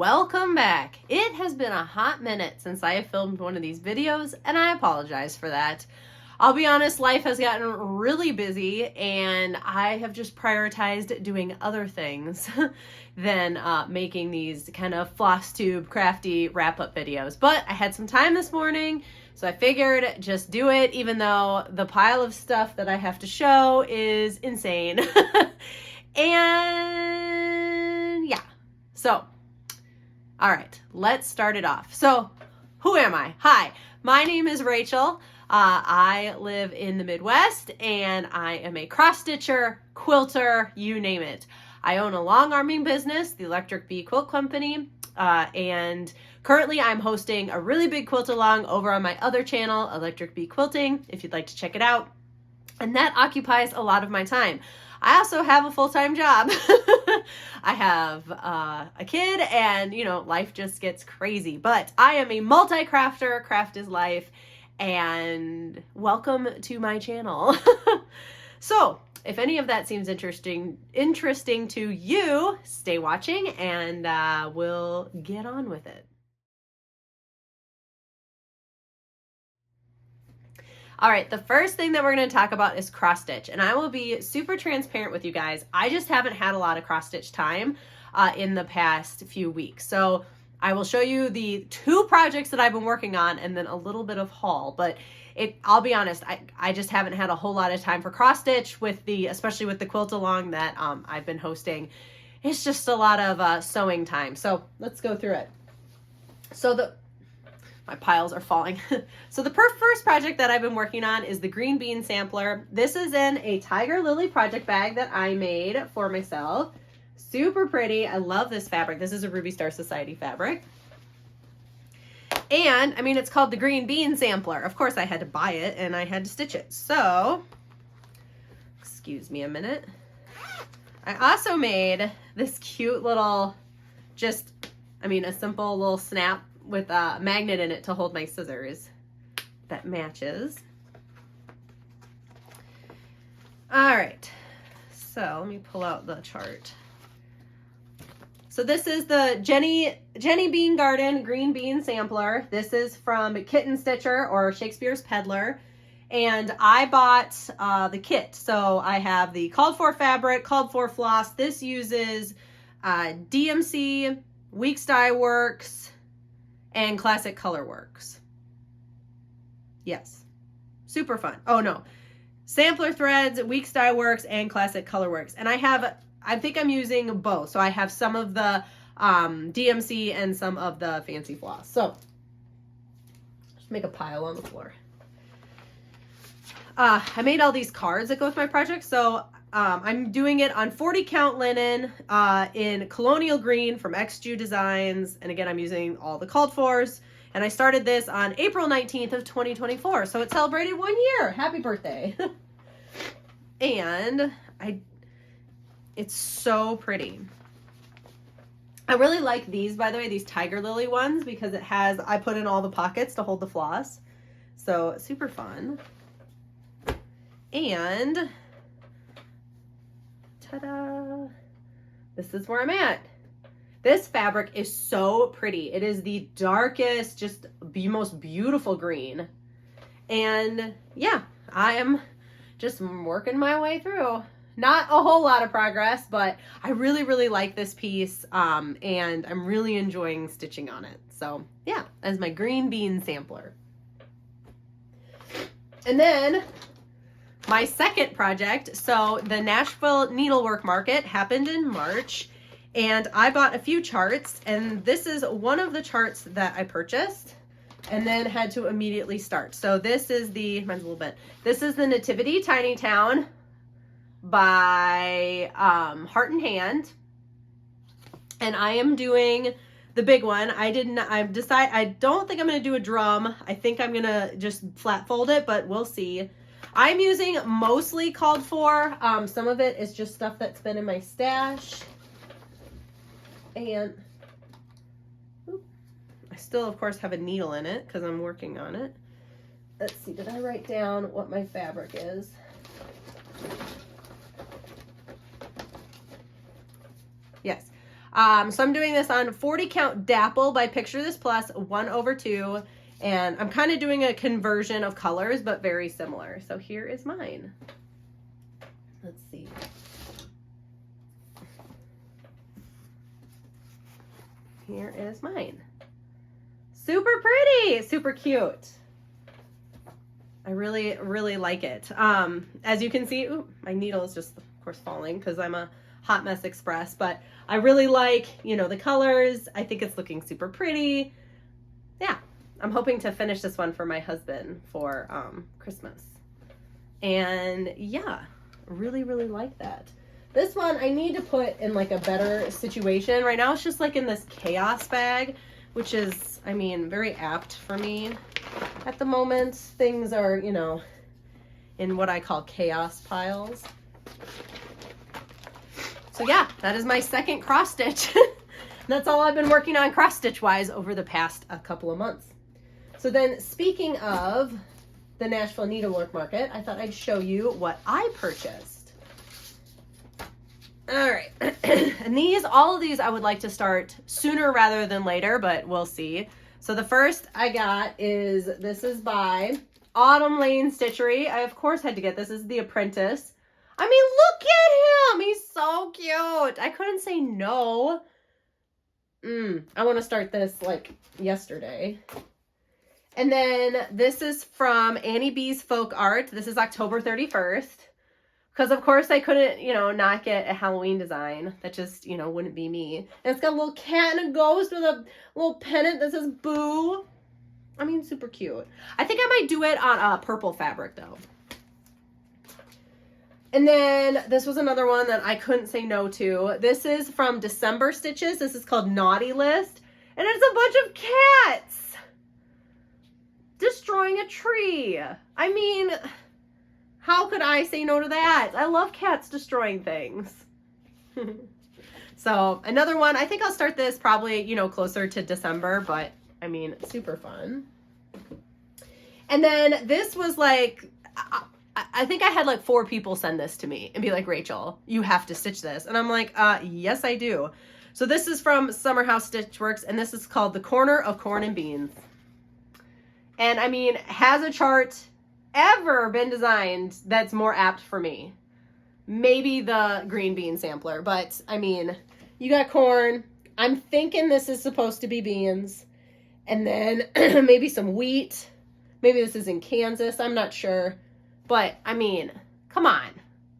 welcome back. It has been a hot minute since I have filmed one of these videos, and I apologize for that. I'll be honest, life has gotten really busy, and I have just prioritized doing other things than making these kind of Flosstube crafty wrap-up videos. But I had some time this morning, so I figured just do it, even though the pile of stuff that I have to show is insane. And yeah, so all right, let's start it off. So who am I? Hi, my name is Rachel. I live in the Midwest, and I am a cross stitcher, quilter, you name it. I own a long arming business, the Electric Bee Quilt Company, and currently I'm hosting a really big quilt along over on my other channel, Electric Bee Quilting, if you'd like to check it out. And that occupies a lot of my time. I also have a full-time job. I have a kid, and life just gets crazy. But I am a multi-crafter, craft is life, and welcome to my channel. So if any of that seems interesting to you, stay watching, and we'll get on with it. All right, the first thing that we're going to talk about is cross stitch, and I will be super transparent with you guys. I just haven't had a lot of cross stitch time in the past few weeks. So I will show you the 2 projects that I've been working on and then a little bit of haul, but I'll be honest, I just haven't had a whole lot of time for cross stitch especially with the quilt along that I've been hosting. It's just a lot of sewing time. So let's go through it. So my piles are falling. So the first project that I've been working on is the green bean sampler. This is in a Tiger Lily project bag that I made for myself. Super pretty. I love this fabric. This is a Ruby Star Society fabric. And, it's called the green bean sampler. Of course, I had to buy it and I had to stitch it. So, excuse me a minute. I also made this cute little, a simple little snap with a magnet in it to hold my scissors that matches. All right, so let me pull out the chart. So this is the Jenny Bean Garden Green Bean Sampler. This is from Kitten Stitcher or Shakespeare's Peddler. And I bought the kit. So I have the called for fabric, called for floss. This uses DMC, Weeks Dye Works, and Classic Color Works. Yes, super fun. Oh no, Sampler Threads, Weeks Dye Works, and Classic Color Works. And I think I'm using both. So I have some of the DMC and some of the fancy floss. So just make a pile on the floor. I made all these cards that go with my project. So I'm doing it on 40 count linen in colonial green from XJU Designs. And again, I'm using all the called fors. And I started this on April 19th of 2024. So it celebrated 1 year. Happy birthday. And it's so pretty. I really like these, by the way, these Tiger Lily ones, because I put in all the pockets to hold the floss. So super fun. And ta-da! This is where I'm at. This fabric is so pretty. It is the darkest, just most beautiful green. And yeah, I am just working my way through. Not a whole lot of progress, but I really, really like this piece, and I'm really enjoying stitching on it. So yeah, as my green bean sampler. And then my second project, so the Nashville Needlework Market happened in March, and I bought a few charts, and this is one of the charts that I purchased and then had to immediately start. So this is this is the Nativity Tiny Town by Heart and Hand, and I am doing the big one. I don't think I'm going to do a drum. I think I'm going to just flat fold it, but we'll see. I'm using mostly called for. Some of it is just stuff that's been in my stash. And I still, of course, have a needle in it because I'm working on it. Let's see, did I write down what my fabric is? Yes. So I'm doing this on 40 count dapple by Picture This Plus 1/2. And I'm kind of doing a conversion of colors, but very similar. So here is mine. Let's see. Here is mine. Super pretty, super cute. I really, really like it. As you can see, ooh, my needle is just, of course, falling because I'm a Hot Mess Express, but I really like, you know, the colors. I think it's looking super pretty. Yeah, I'm hoping to finish this one for my husband for Christmas. And yeah, really, really like that. This one I need to put in like a better situation. Right now it's just like in this chaos bag, which is, I mean, very apt for me at the moment. Things are, you know, in what I call chaos piles. So yeah, that is my second cross stitch. That's all I've been working on cross stitch wise over the past couple of months. So then, speaking of the Nashville Needlework Market, I thought I'd show you what I purchased. All right, and all of these I would like to start sooner rather than later, but we'll see. So the first I got this is by Autumn Lane Stitchery. I of course had to get this. This is The Apprentice. I mean, look at him. He's so cute. I couldn't say no. I want to start this like yesterday. And then this is from Annie B's Folk Art. This is October 31st. Because, of course, I couldn't, you know, not get a Halloween design. That just, you know, wouldn't be me. And it's got a little cat and a ghost with a little pennant that says boo. I mean, super cute. I think I might do it on purple fabric, though. And then this was another one that I couldn't say no to. This is from December Stitches. This is called Naughty List. And it's a bunch of cats destroying a tree. I mean, how could I say no to that? I love cats destroying things. So another one, I think I'll start this probably, you know, closer to December, but I mean, super fun. And then this was like, I think I had like 4 people send this to me and be like, Rachel, you have to stitch this. And I'm like, yes, I do. So this is from Summer House Stitchworks, and this is called The Corner of Corn and Beans. And I mean, has a chart ever been designed that's more apt for me? Maybe the green bean sampler, but I mean, you got corn. I'm thinking this is supposed to be beans. And then maybe some wheat. Maybe this is in Kansas. I'm not sure. But I mean, come on.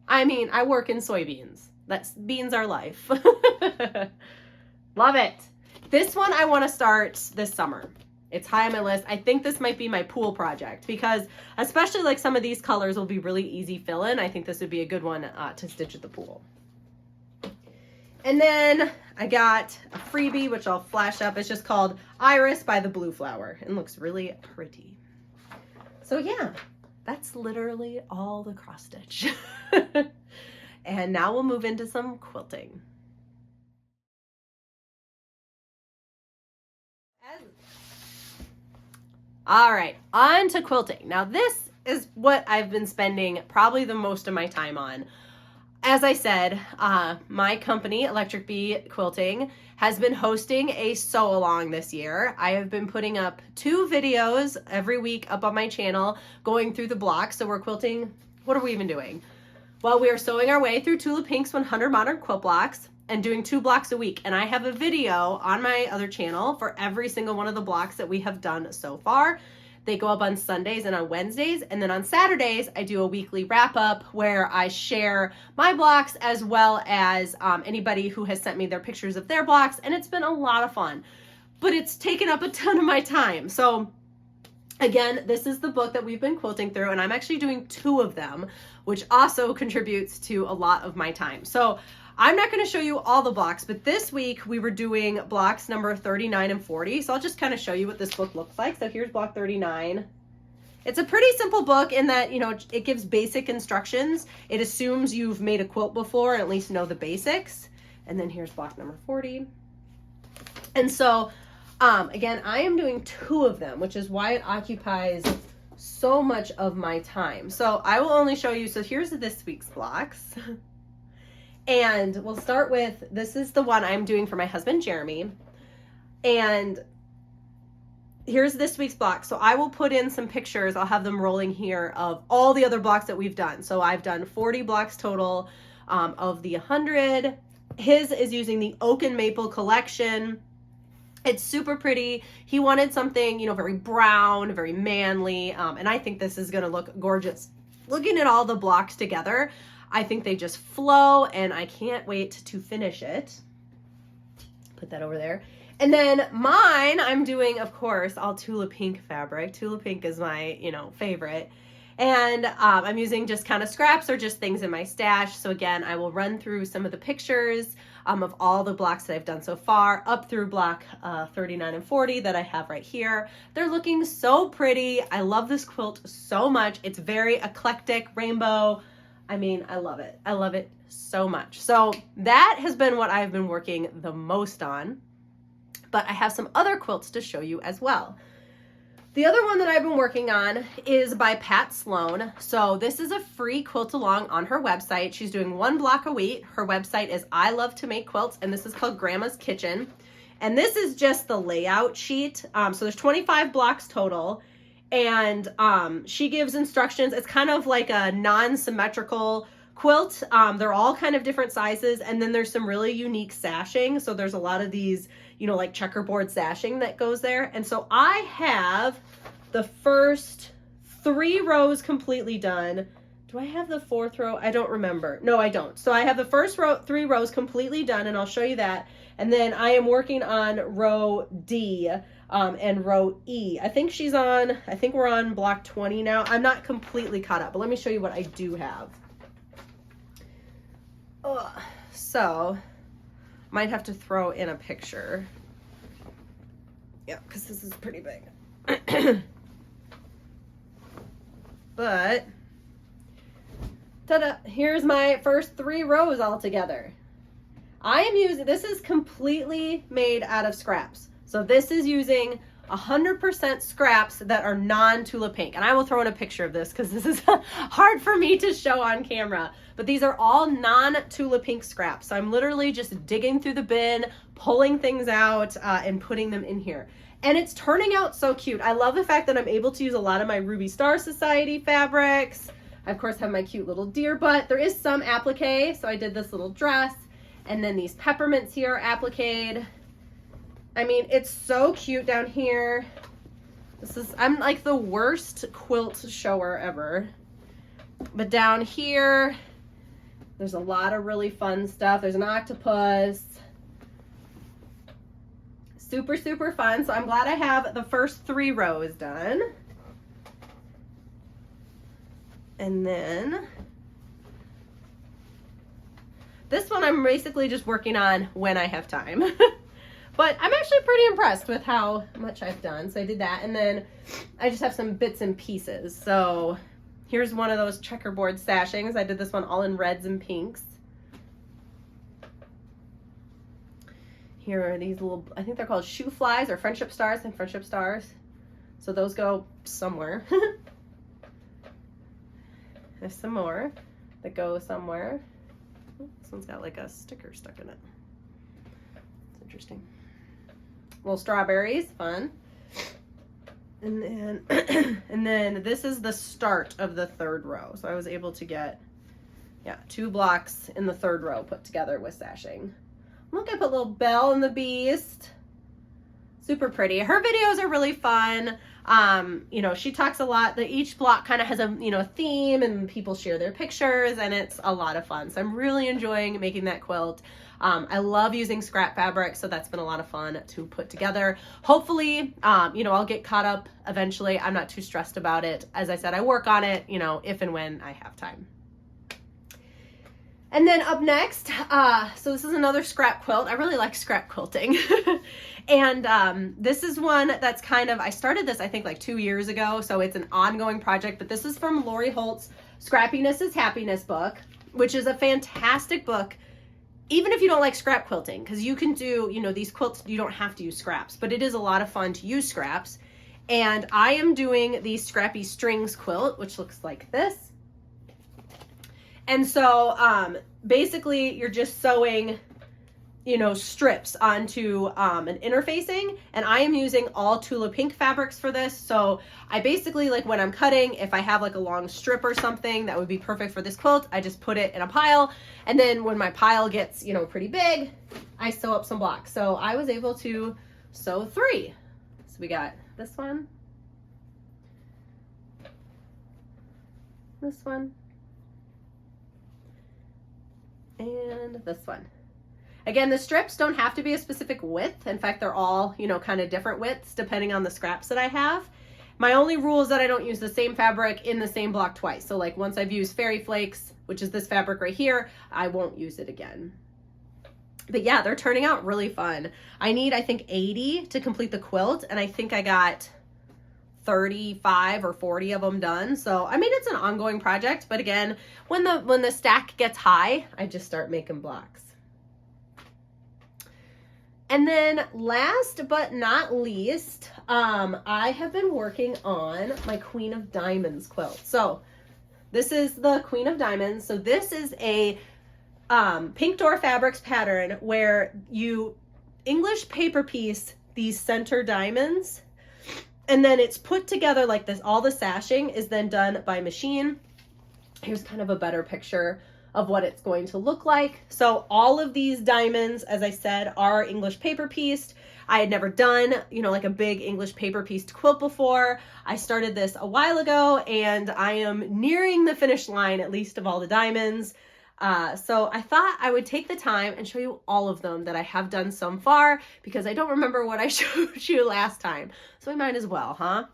I mean, I work in soybeans. Beans are life. Love it. This one I want to start this summer. It's high on my list. I think this might be my pool project because especially like some of these colors will be really easy fill-in. I think this would be a good one to stitch at the pool. And then I got a freebie, which I'll flash up. It's just called Iris by the Blue Flower and looks really pretty. So yeah, that's literally all the cross stitch. And now we'll move into some quilting. All right, on to quilting. Now this is what I've been spending probably the most of my time on. As I said, my company, Electric Bee Quilting, has been hosting a sew along this year. I have been putting up 2 videos every week up on my channel going through the blocks. So we're quilting, what are we even doing? Well, we are sewing our way through Tula Pink's 100 Modern Quilt Blocks and doing 2 blocks a week. And I have a video on my other channel for every single one of the blocks that we have done so far. They go up on Sundays and on Wednesdays. And then on Saturdays, I do a weekly wrap up where I share my blocks as well as anybody who has sent me their pictures of their blocks. And it's been a lot of fun, but it's taken up a ton of my time. So again, this is the book that we've been quilting through, and I'm actually doing 2 of them, which also contributes to a lot of my time. So I'm not going to show you all the blocks, but this week we were doing blocks number 39 and 40. So I'll just kind of show you what this book looks like. So here's block 39. It's a pretty simple book in that, you know, it gives basic instructions. It assumes you've made a quilt before and at least know the basics. And then here's block number 40. And so, again, I am doing 2 of them, which is why it occupies so much of my time. So I will only show you, so here's this week's blocks. And we'll start with, this is the one I'm doing for my husband, Jeremy. And here's this week's block. So I will put in some pictures. I'll have them rolling here of all the other blocks that we've done. So I've done 40 blocks total of the 100. His is using the Oak and Maple collection. It's super pretty. He wanted something, you know, very brown, very manly. And I think this is going to look gorgeous. Looking at all the blocks together, I think they just flow, and I can't wait to finish it. Put that over there. And then mine, I'm doing, of course, all Tula Pink fabric. Tula Pink is my, you know, favorite. And I'm using just kind of scraps or just things in my stash. So again, I will run through some of the pictures of all the blocks that I've done so far, up through block 39 and 40 that I have right here. They're looking so pretty. I love this quilt so much. It's very eclectic, rainbow. I mean, I love it. I love it so much. So that has been what I've been working the most on. But I have some other quilts to show you as well. The other one that I've been working on is by Pat Sloan. So this is a free quilt along on her website. She's doing 1 block a week. Her website is I Love to Make Quilts, and this is called Grandma's Kitchen. And this is just the layout sheet. So there's 25 blocks total, and she gives instructions. It's kind of like a non-symmetrical quilt. They're all kind of different sizes, and then there's some really unique sashing. So there's a lot of these, you know, like checkerboard sashing that goes there. And so I have the first 3 rows completely done. Do I have the 4th row? I don't remember. No, I don't. So I have the first 3 rows completely done, and I'll show you that. And then I am working on row D and row E. I think we're on block 20 now. I'm not completely caught up, but let me show you what I do have. So might have to throw in a picture. Yeah, because this is pretty big. But, ta-da, here's my first 3 rows all together. I am using, this is completely made out of scraps. So this is using 100% scraps that are non-Tula Pink. And I will throw in a picture of this because this is hard for me to show on camera. But these are all non-Tula Pink scraps. So I'm literally just digging through the bin, pulling things out, and putting them in here. And it's turning out so cute. I love the fact that I'm able to use a lot of my Ruby Star Society fabrics. I, of course, have my cute little deer butt. There is some applique, so I did this little dress. And then these peppermints here are appliqued. I mean, it's so cute down here. I'm like the worst quilt shower ever. But down here, there's a lot of really fun stuff. There's an octopus. Super, super fun. So I'm glad I have the first 3 rows done. And then this one I'm basically just working on when I have time. But I'm actually pretty impressed with how much I've done. So I did that, and then I just have some bits and pieces. So here's one of those checkerboard sashings. I did this one all in reds and pinks. Here are these little, I think they're called shoe flies or friendship stars and friendship stars. So those go somewhere. There's some more that go somewhere. This one's got like a sticker stuck in it. It's interesting. Little strawberries, fun. And then and then this is the start of the 3rd row. So I was able to get 2 blocks in the 3rd row put together with sashing. Look, I put little Belle and the Beast. Super pretty. Her videos are really fun. You know, she talks a lot. Each block kind of has a, you know, theme, and people share their pictures, and it's a lot of fun. So I'm really enjoying making that quilt. I love using scrap fabric, so that's been a lot of fun to put together. Hopefully, you know, I'll get caught up eventually. I'm not too stressed about it. As I said, I work on it, you know, if and when I have time. And then up next, so this is another scrap quilt. I really like scrap quilting. And this is one that's kind of, I started this I think like 2 years ago, so it's an ongoing project, but this is from Lori Holt's Scrappiness is Happiness book, which is a fantastic book, even if you don't like scrap quilting, because you can do, you know, these quilts, you don't have to use scraps, but it is a lot of fun to use scraps. And I am doing the Scrappy Strings quilt, which looks like this. And so basically you're just sewing, you know, strips onto an interfacing, and I am using all Tula Pink fabrics for this. So I basically, like when I'm cutting, if I have like a long strip or something that would be perfect for this quilt, I just put it in a pile, and then when my pile gets, you know, pretty big, I sew up some blocks. So I was able to sew 3. So we got this one, this one, and this one. Again, the strips don't have to be a specific width. In fact, they're all, you know, kind of different widths depending on the scraps that I have. My only rule is that I don't use the same fabric in the same block twice. So like once I've used Fairy Flakes, which is this fabric right here, I won't use it again. But yeah, they're turning out really fun. I need, I think, 80 to complete the quilt, and I think I got 35 or 40 of them done. So I mean, it's an ongoing project, but again, when the stack gets high, I just start making blocks. And then last but not least, I have been working on my Queen of Diamonds quilt. So this is the Queen of Diamonds. So this is a Pink Door Fabrics pattern where you English paper piece these center diamonds, and then it's put together like this. All the sashing is then done by machine. Here's kind of a better picture of what it's going to look like. So all of these diamonds, as I said, are English paper pieced. I had never done, you know, like a big English paper pieced quilt before. I started this a while ago, and I am nearing the finish line, at least of all the diamonds. So I thought I would take the time and show you all of them that I have done so far, because I don't remember what I showed you last time. So we might as well, huh?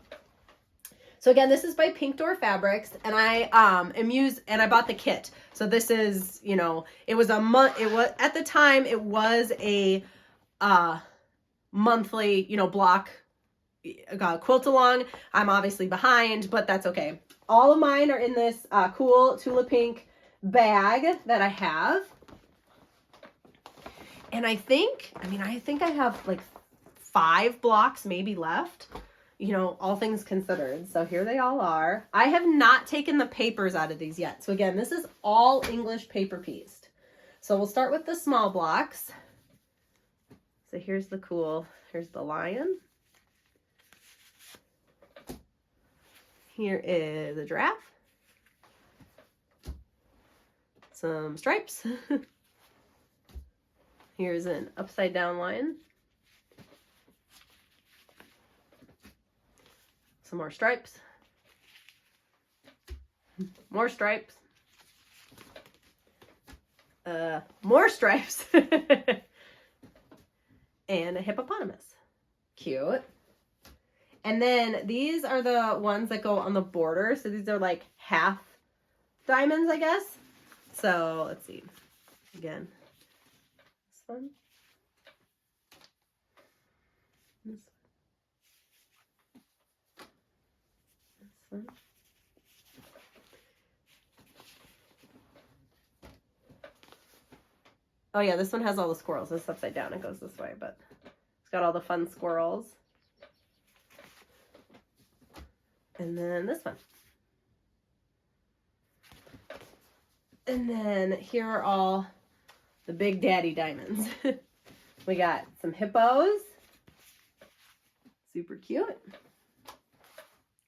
So again, this is by Pink Door Fabrics, and I I bought the kit. So this is, you know, it was at the time it was a monthly, you know, block quilt along. I'm obviously behind, but that's okay. All of mine are in this cool Tula Pink bag that I have. And I think I have like 5 blocks maybe left, you know, all things considered. So here they all are. I have not taken the papers out of these yet. So again, this is all English paper pieced. So we'll start with the small blocks. So here's the lion. Here is a giraffe. Some stripes. Here's an upside down lion. Some more stripes. More stripes. More stripes. And a hippopotamus. Cute. And then these are the ones that go on the border. So these are like half diamonds, I guess. So let's see. Again, this one. This one. Oh yeah, this one has all the squirrels. It's upside down. It goes this way, but it's got all the fun squirrels. And then this one. And then here are all the big daddy diamonds. We got some hippos. Super cute.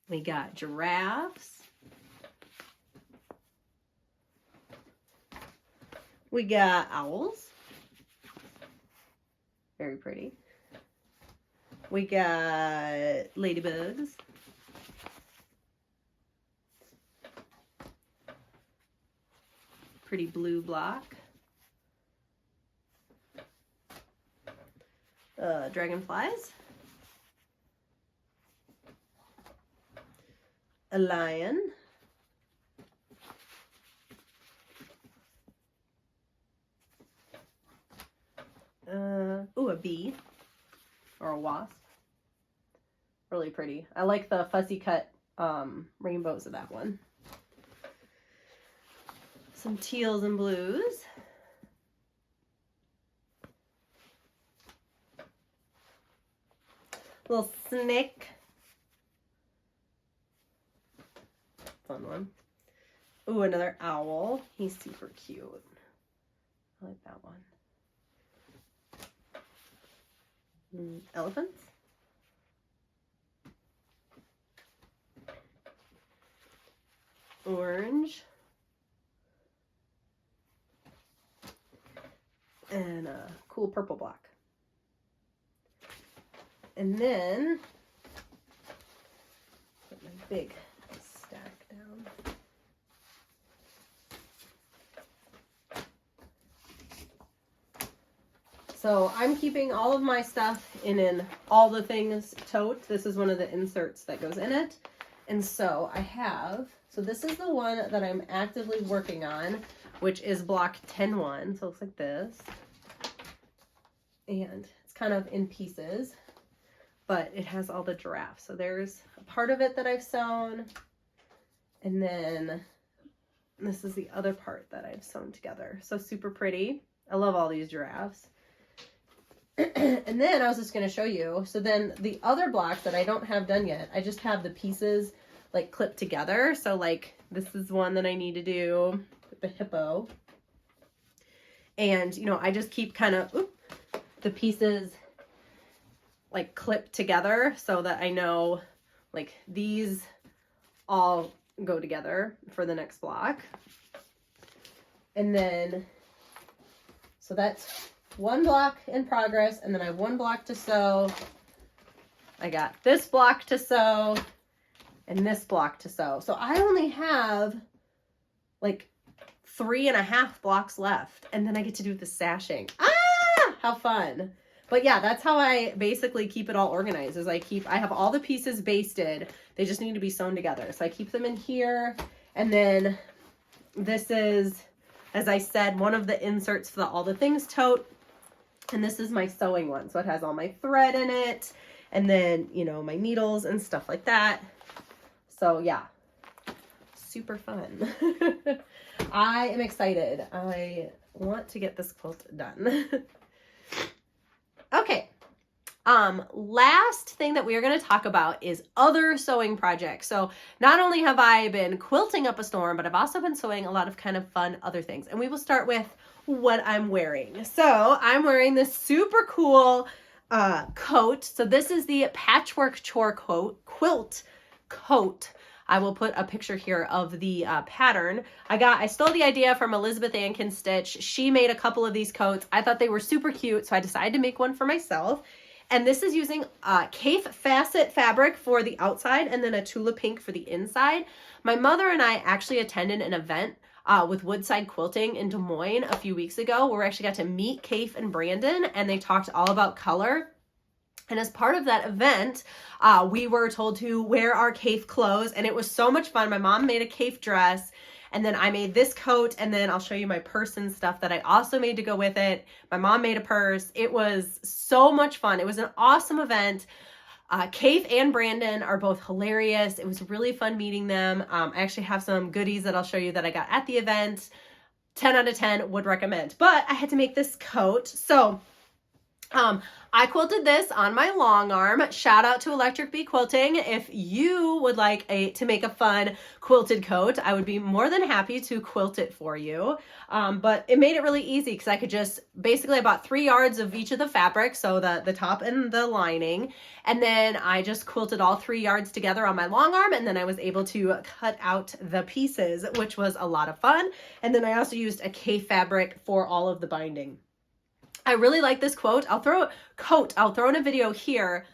We got giraffes. We got owls. Very pretty. We got ladybugs. Pretty blue block. Dragonflies. A lion. Ooh, a bee or a wasp. Really pretty. I like the fussy cut rainbows of that one. Some teals and blues. Little snake. Fun one. Ooh, another owl. He's super cute. I like that one. Elephants. Orange. And a cool purple block. And then put my big stack down. So I'm keeping all of my stuff in an all the things tote. This is one of the inserts that goes in it. And so I have, so this is the one that I'm actively working on, which is block 10-1. So it looks like this. And it's kind of in pieces, but it has all the giraffes. So there's a part of it that I've sewn. And then this is the other part that I've sewn together. So super pretty. I love all these giraffes. And then I was just going to show you. So then the other block that I don't have done yet, I just have the pieces like clipped together. So like this is one that I need to do with the hippo. And, you know, I just keep kind of the pieces like clipped together so that I know like these all go together for the next block. And then, so that's one block in progress, and then I have one block to sew. I got this block to sew and this block to sew. So I only have like 3.5 blocks left, and then I get to do the sashing. Ah, how fun. But yeah, that's how I basically keep it all organized, is I have all the pieces basted. They just need to be sewn together. So I keep them in here, and then this is, as I said, one of the inserts for the all the things tote. And this is my sewing one. So it has all my thread in it, and then, you know, my needles and stuff like that. So yeah, super fun. I am excited. I want to get this quilt done. Okay. Last thing that we are going to talk about is other sewing projects. So not only have I been quilting up a storm, but I've also been sewing a lot of kind of fun other things. And we will start with what I'm wearing. So I'm wearing this super cool coat. So this is the Patchwork Chore Quilt coat. I will put a picture here of the pattern. I stole the idea from Elizabeth Ann Stitch. She made a couple of these coats. I thought they were super cute, so I decided to make one for myself. And this is using Kaffe Facet fabric for the outside and then a Tula Pink for the inside. My mother and I actually attended an event with Woodside Quilting in Des Moines a few weeks ago, where we actually got to meet Kaffe and Brandon, and they talked all about color. And as part of that event, we were told to wear our Kaffe clothes, and it was so much fun. My mom made a Kaffe dress, and then I made this coat, and then I'll show you my purse and stuff that I also made to go with it. My mom made a purse. It was so much fun. It was an awesome event. Kaffe and Brandon are both hilarious. It was really fun meeting them. I actually have some goodies that I'll show you that I got at the event. 10 out of 10 would recommend. But I had to make this coat. So I quilted this on my long arm. Shout out to Electric Bee Quilting. If you would like to make a fun quilted coat, I would be more than happy to quilt it for you. But it made it really easy because I could just, basically I bought 3 yards of each of the fabric, so the top and the lining, and then I just quilted all 3 yards together on my long arm, and then I was able to cut out the pieces, which was a lot of fun. And then I also used a Kaffe fabric for all of the binding. I really like this quote. I'll throw in a video here.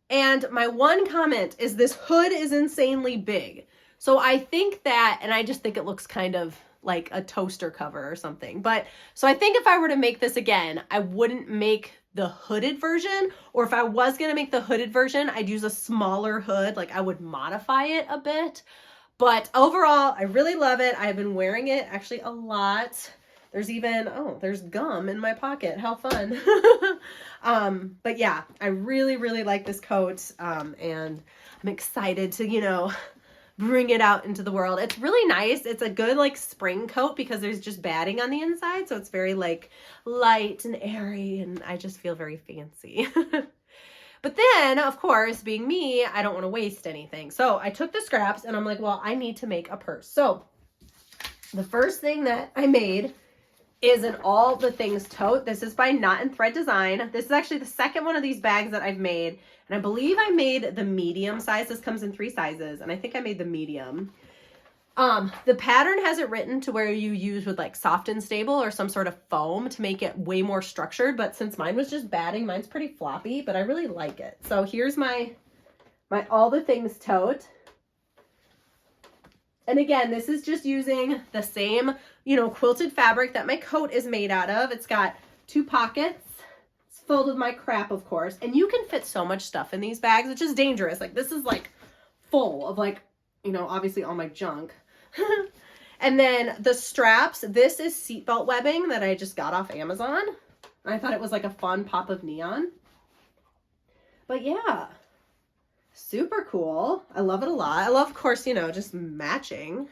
And my one comment is this hood is insanely big. So I think that, and I just think it looks kind of like a toaster cover or something. But so I think if I were to make this again, I wouldn't make the hooded version, or if I was going to make the hooded version, I'd use a smaller hood. Like I would modify it a bit. But overall, I really love it. I've been wearing it actually a lot. There's even, oh, there's gum in my pocket. How fun. But yeah, I really, really like this coat. And I'm excited to, you know, bring it out into the world. It's really nice. It's a good like spring coat because there's just batting on the inside. So it's very like light and airy, and I just feel very fancy. But then, of course, being me, I don't want to waste anything. So I took the scraps and I'm like, well, I need to make a purse. So the first thing that I made is an all the things tote. This is by Knot and Thread Design. This is actually the second one of these bags that I've made. And I believe I made the medium size. This comes in 3 sizes. And I think I made the medium. The pattern has it written to where you use with like soft and stable or some sort of foam to make it way more structured. But since mine was just batting, mine's pretty floppy, but I really like it. So here's my all the things tote. And again, this is just using the same, you know, quilted fabric that my coat is made out of. It's got 2 pockets. It's filled with my crap, of course. And you can fit so much stuff in these bags, which is dangerous. Like this is like full of like, you know, obviously all my junk. And then the straps, this is seatbelt webbing that I just got off Amazon. I thought it was like a fun pop of neon. But yeah, super cool. I love it a lot. I love, of course, you know, just matching.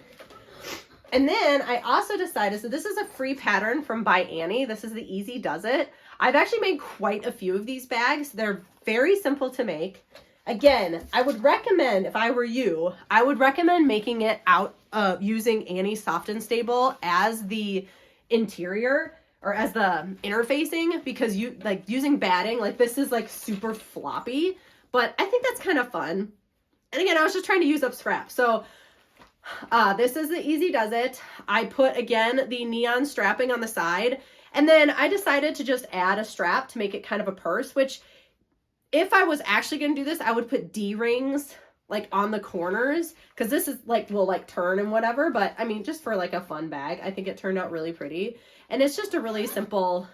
And then I also decided, so this is a free pattern from By Annie. This is the Easy Does It. I've actually made quite a few of these bags. They're very simple to make. Again, I would recommend, if I were you, I would recommend making it out using Annie Soft and Stable as the interior or as the interfacing, because you like using batting, like this is like super floppy, but I think that's kind of fun. And again, I was just trying to use up scraps. So this is the Easy Does It. I put, again, the neon strapping on the side, and then I decided to just add a strap to make it kind of a purse, which if I was actually going to do this, I would put D-rings like on the corners, because this is like, will like turn and whatever. But I mean, just for like a fun bag, I think it turned out really pretty. And it's just a really simple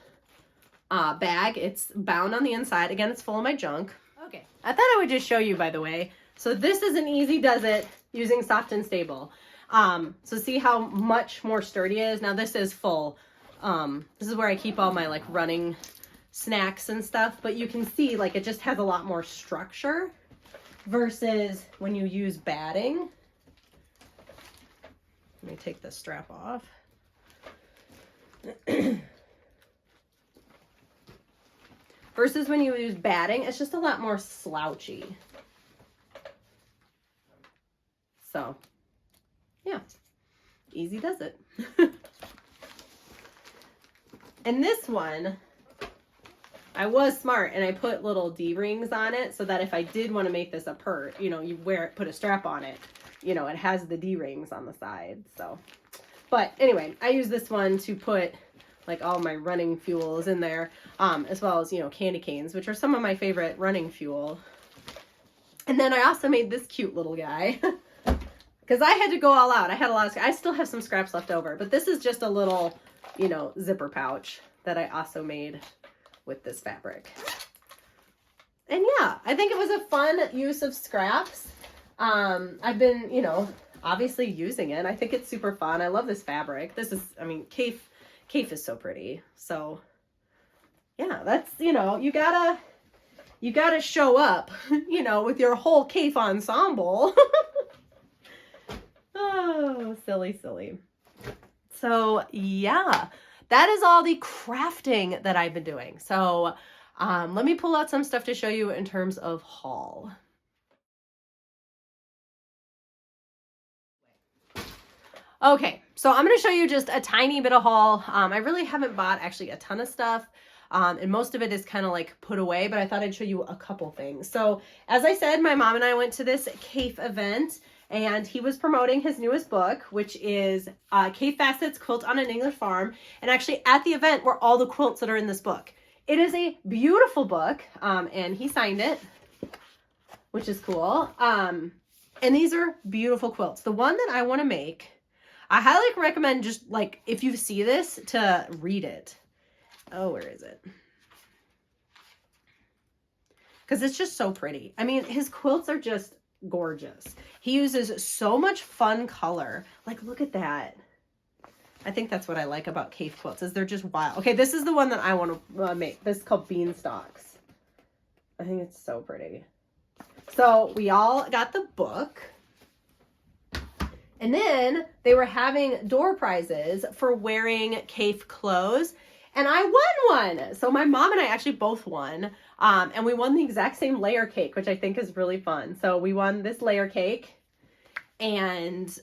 bag. It's bound on the inside. Again, it's full of my junk. Okay, I thought I would just show you, by the way. So this is an Easy Does It using Soft and Stable. So see how much more sturdy it is. Now this is full. This is where I keep all my like running snacks and stuff, but you can see like it just has a lot more structure versus when you use batting. Let me take the strap off. Versus when you use batting, it's just a lot more slouchy. So yeah, Easy Does It. And this one, I was smart and I put little D-rings on it so that if I did want to make this a purse, you know, you wear it, put a strap on it, you know, it has the D-rings on the side. So, but anyway, I use this one to put like all my running fuels in there, as well as, you know, candy canes, which are some of my favorite running fuel. And then I also made this cute little guy because I had to go all out. I had a lot of, I still have some scraps left over, but this is just a little, you know, zipper pouch that I also made with this fabric. And yeah, I think it was a fun use of scraps. I've been, you know, obviously using it. I think it's super fun. I love this fabric. This is, I mean, Kaif is so pretty. So yeah, that's, you know, you gotta show up, you know, with your whole Kaif ensemble. Oh, silly, silly. So yeah, that is all the crafting that I've been doing. So let me pull out some stuff to show you in terms of haul. Okay, so I'm going to show you just a tiny bit of haul. I really haven't bought actually a ton of stuff. And most of it is kind of like put away, but I thought I'd show you a couple things. So as I said, my mom and I went to this Kaif event, and he was promoting his newest book, which is Kaif Facets Quilt on an English Farm. And actually at the event were all the quilts that are in this book. It is a beautiful book, and he signed it. which is cool. And these are beautiful quilts. The one that I want to make, I highly recommend just like, if you see this, to read it. Oh, where is it? Because it's just so pretty. I mean, his quilts are just gorgeous. He uses so much fun color. Like, look at that. I think that's what I like about cave quilts, is they're just wild. Okay, this is the one that I want to make. This is called Beanstalks. I think it's so pretty. So we all got the book. And then they were having door prizes for wearing cave clothes. And I won one. So my mom and I actually both won. And we won the exact same layer cake, which I think is really fun. So we won this layer cake. And,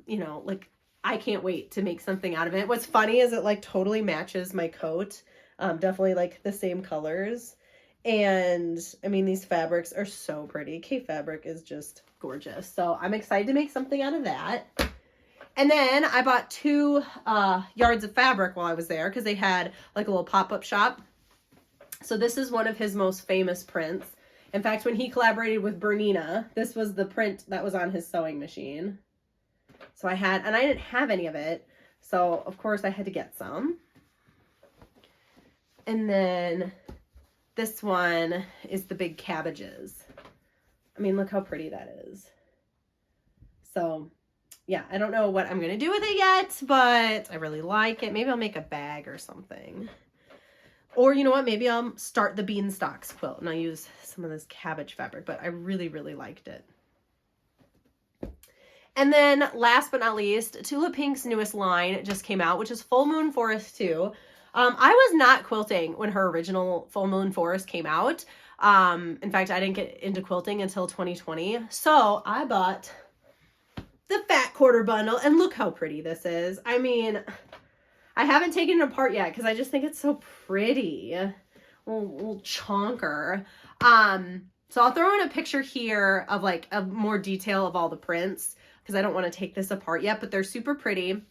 you know, like, I can't wait to make something out of it. What's funny is it like totally matches my coat. Definitely like the same colors. And I mean, these fabrics are so pretty. Cave fabric is just gorgeous. So I'm excited to make something out of that. And then I bought 2 yards of fabric while I was there, because they had like a little pop-up shop. So this is one of his most famous prints. In fact, when he collaborated with Bernina, this was the print that was on his sewing machine. So I had, and I didn't have any of it. So of course I had to get some. And then this one is the big cabbages. I mean, look how pretty that is. So yeah, I don't know what I'm going to do with it yet, but I really like it. Maybe I'll make a bag or something. Or you know what? Maybe I'll start the Beanstalks quilt and I'll use some of this cabbage fabric, but I really, really liked it. And then last but not least, Tula Pink's newest line just came out, which is Full Moon Forest 2. I was not quilting when her original Full Moon Forest came out. In fact, I didn't get into quilting until 2020. So I bought the Fat Quarter Bundle, and look how pretty this is. I mean, I haven't taken it apart yet because I just think it's so pretty. Little chonker. So I'll throw in a picture here of like a more detail of all the prints, because I don't want to take this apart yet, but they're super pretty.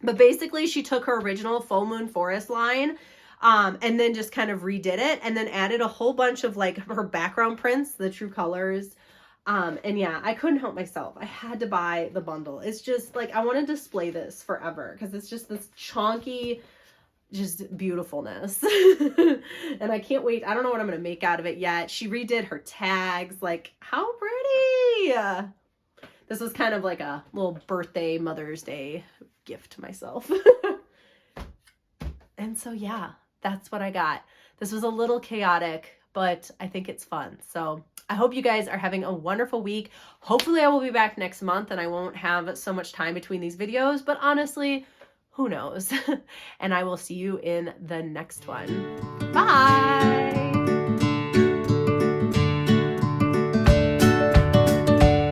But basically she took her original Full Moon Forest line and then just kind of redid it, and then added a whole bunch of like her background prints, the true colors. And yeah, I couldn't help myself. I had to buy the bundle. It's just like, I want to display this forever because it's just this chonky, just beautifulness. And I can't wait. I don't know what I'm going to make out of it yet. She redid her tags. Like, how pretty. This was kind of like a little birthday, Mother's Day gift to myself. And so, yeah, that's what I got. This was a little chaotic, but I think it's fun. So I hope you guys are having a wonderful week. Hopefully I will be back next month and I won't have so much time between these videos, but honestly, who knows? And I will see you in the next one. Bye.